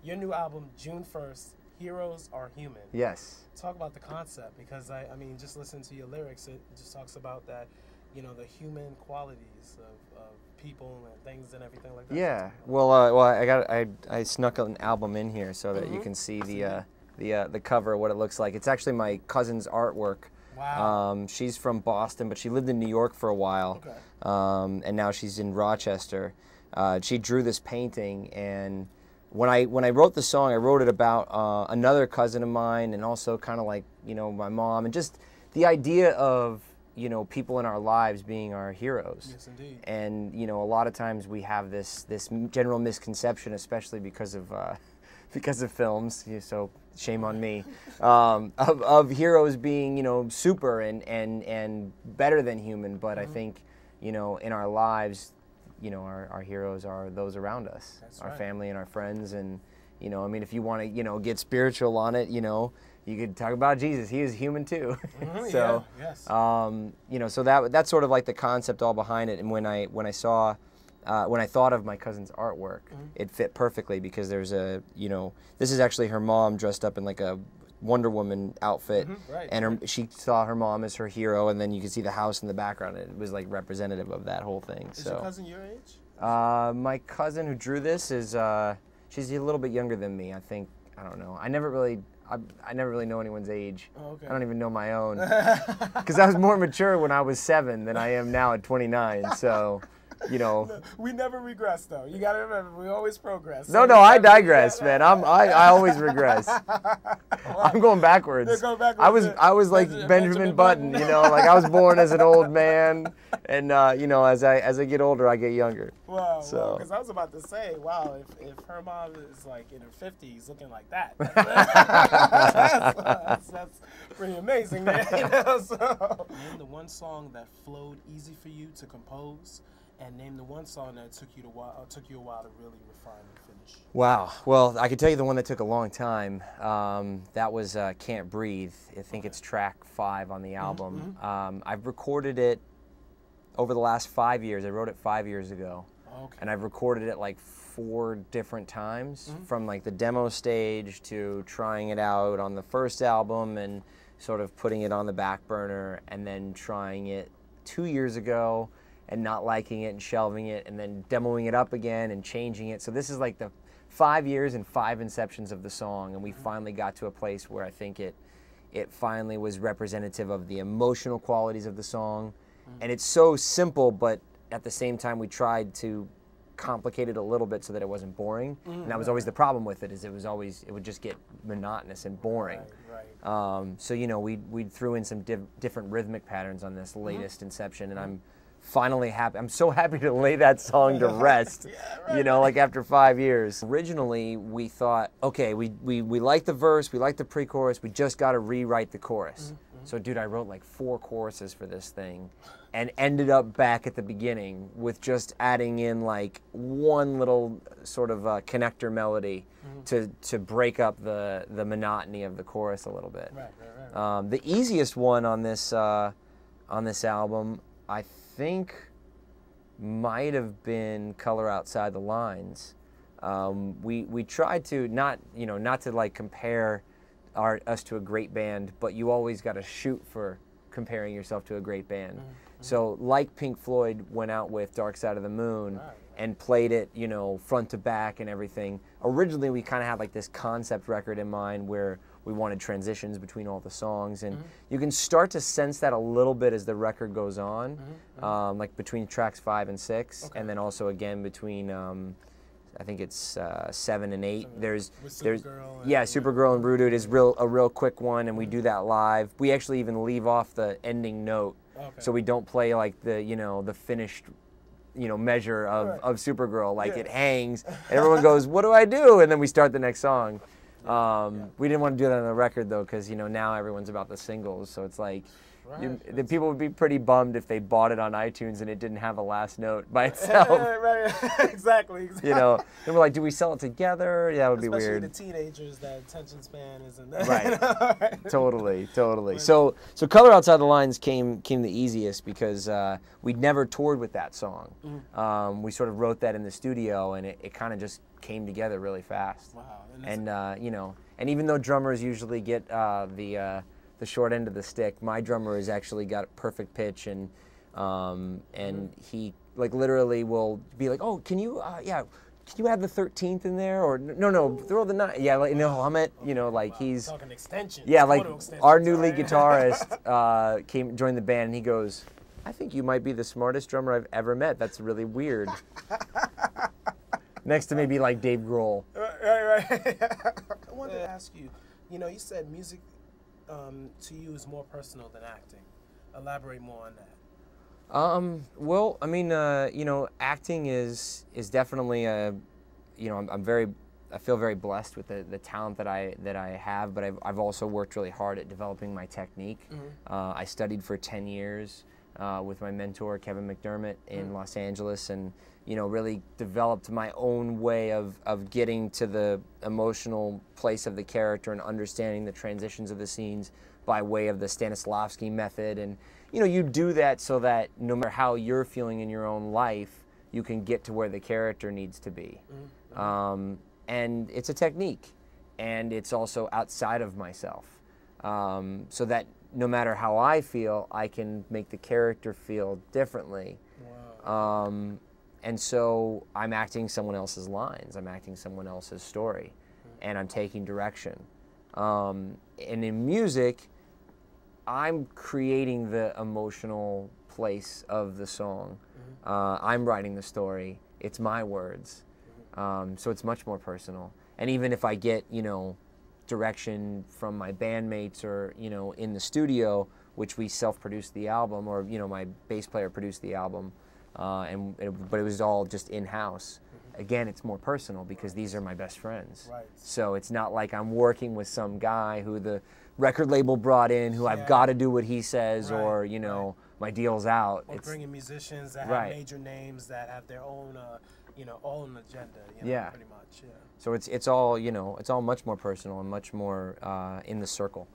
your new album, June 1st, Heroes Are Human. Yes. Talk about the concept, because I mean, just listen to your lyrics. It just talks about that, you know, the human qualities of people and things and everything like that. Yeah. Well, I snuck an album in here so that you can see the cover, what it looks like. It's actually my cousin's artwork. Wow. She's from Boston, but she lived in New York for a while. Okay. And now she's in Rochester. She drew this painting, and when I wrote the song, I wrote it about another cousin of mine, and also kind of like, you know, my mom, and just the idea of, you know, people in our lives being our heroes. Yes, indeed. And, you know, a lot of times we have this general misconception, especially because of films, so shame on me, of heroes being, you know, super and better than human. But I think, you know, in our lives, you know, our heroes are those around us. That's our family and our friends. And, you know, I mean, if you want to, you know, get spiritual on it, you know, you could talk about Jesus. He is human too. So, yeah, yes. You know, so that's sort of like the concept all behind it. And when I thought of my cousin's artwork, it fit perfectly, because there's a, you know, this is actually her mom dressed up in like a Wonder Woman outfit, and she saw her mom as her hero, and then you can see the house in the background. It was like representative of that whole thing. Is your cousin your age? My cousin who drew this is she's a little bit younger than me. I think, I don't know. I never really know anyone's age. Oh, okay. I don't even know my own, because I was more mature when I was 7 than I am now at 29. So, you know. We never regress, though. You got to remember, we always progress. No, I digress, man. I always regress. I'm going backwards. I was like Benjamin Button, you know, like I was born as an old man, and you know, as I get older, I get younger. Wow. So. Because I was about to say, wow, if her mom is like in her 50s, looking like that, that's pretty amazing, man. You know? So. Name the one song that flowed easy for you to compose, and name the one song that took you a while to really refine and finish. Wow. Well, I can tell you the one that took a long time. That was Cant Breathe. I think it's track 5 on the album. I've recorded it over the last 5 years. I wrote it 5 years ago. Okay. And I've recorded it like 4 different times, from like the demo stage to trying it out on the first album and sort of putting it on the back burner, and then trying it 2 years ago and not liking it and shelving it, and then demoing it up again and changing it. So this is like the 5 years and 5 inceptions of the song, and we finally got to a place where I think it finally was representative of the emotional qualities of the song. And it's so simple, but at the same time we tried to complicate it a little bit so that it wasn't boring. And that was always the problem with it, is it would just get monotonous and boring. Right. So, you know, we threw in some different rhythmic patterns on this latest inception, and I'm finally happy. I'm so happy to lay that song to rest, you know, like after 5 years. Originally, we thought, okay, we like the verse, we like the pre-chorus, we just got to rewrite the chorus. So, dude, I wrote like 4 choruses for this thing, and ended up back at the beginning with just adding in like one little sort of connector melody to break up the monotony of the chorus a little bit. Right. The easiest one on this album, I think, might have been Color Outside the Lines. We tried to not to like compare us to a great band, but you always got to shoot for comparing yourself to a great band. So like Pink Floyd went out with Dark Side of the Moon and played it, you know, front to back and everything. Originally we kind of had like this concept record in mind where we wanted transitions between all the songs, and you can start to sense that a little bit as the record goes on, like between tracks 5 and 6, and then also again between I think it's 7 and 8. There's Supergirl and Rooted is a real quick one, and we do that live. We actually even leave off the ending note, so we don't play like the finished measure of Supergirl, like it hangs, and everyone goes, "What do I do?" And then we start the next song. We didn't want to do that on the record though, because now everyone's about the singles, so it's like The people would be pretty bummed if they bought it on iTunes and it didn't have a last note by itself. Right. Exactly. You know, they were like, "Do we sell it together?" Yeah, that would be weird. Especially the teenagers, that attention span isn't there. Right. Totally. So "Color Outside the Lines" came the easiest because we'd never toured with that song. We sort of wrote that in the studio, and it kind of just came together really fast. Wow. And you know, and even though drummers usually get the short end of the stick, my drummer has actually got a perfect pitch, and he like literally will be like, "Oh, can you can you add the 13th in there?" Or no, throw the 9. Yeah, like, no, hum it. You know, like he's talking extensions. Yeah, like our new lead guitarist joined the band, and he goes, "I think you might be the smartest drummer I've ever met. That's really weird." Next to maybe like Dave Grohl. Right. I wanted to ask you, you know, you said music to you is more personal than acting. Elaborate more on that. Well, I mean, you know, acting is definitely you know, I feel very blessed with the talent that I have, but I've also worked really hard at developing my technique. I studied for 10 years with my mentor Kevin McDermott in Los Angeles, and you know, really developed my own way of getting to the emotional place of the character and understanding the transitions of the scenes by way of the Stanislavski method. And you know, you do that so that no matter how you're feeling in your own life, you can get to where the character needs to be. And it's a technique, and it's also outside of myself, so that no matter how I feel, I can make the character feel differently. Wow. And so I'm acting someone else's lines, I'm acting someone else's story, and I'm taking direction. And in music, I'm creating the emotional place of the song. I'm writing the story. It's my words. So it's much more personal. And even if I get, you know, direction from my bandmates or, you know, in the studio, which we self-produced the album, or, you know, my bass player produced the album, but it was all just in-house. Again, it's more personal because these are my best friends. Right. So it's not like I'm working with some guy who the record label brought in, who I've got to do what he says, or, you know, my deal's out. Or bringing musicians that have major names that have their own, you know, own agenda. You know, pretty much. Yeah. So it's all, you know, it's all much more personal and much more in the circle.